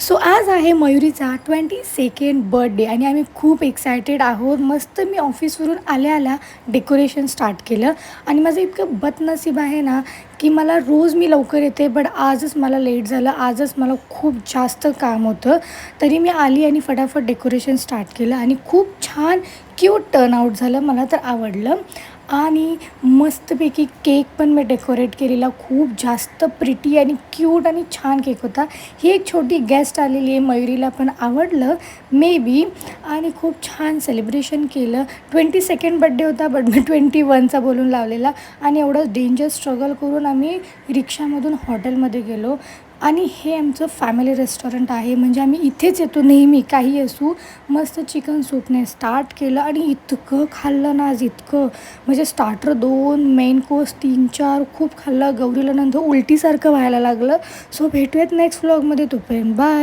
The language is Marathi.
सो आज आहे मयुरीचा 22nd बर्थडे आणि आम्ही खूप एक्सायटेड आहोत. मस्त मी ऑफिसवरून आल्या डेकोरेशन स्टार्ट केलं आणि माझं इतकं बदनसीब आहे ना, की मला रोज मी लवकर येते बट आजच मला लेट झालं. आजच मला खूप जास्त काम होतं. तरी मी आली आणि फटाफट डेकोरेशन स्टार्ट केलं आणि खूप छान क्यूट टर्नआउट झालं. मला तर आवडलं आणि मस्तपैकी केक पण मी डेकोरेट केलेला. खूप जास्त प्रिटी आणि क्यूट आणि छान केक होता. ही एक छोटी गेस्ट आलेली आहे, मयुरीला पण आवडलं मे बी आणि खूप छान सेलिब्रेशन केलं. 22nd बड्डे होता बट मी 21चा बोलून लावलेला आणि एवढं डेंजर स्ट्रगल करून आम्ही रिक्षामधून हॉटेलमध्ये गेलो. आणि हे आमचं फॅमिली रेस्टॉरंट आहे, म्हणजे आम्ही इथेच येतो नेहमी काही असू. मस्त चिकन सूपने स्टार्ट केलं आणि इतकं खाल्लं ना आज, इतकं म्हणजे स्टार्टर 2, मेन कोर्स 3-4 खूप खाल्लं. गौरीला नंतर उलटीसारखं व्हायला लागलं. सो भेटूयात नेक्स्ट व्लॉगमध्ये, तोपर्यंत बाय.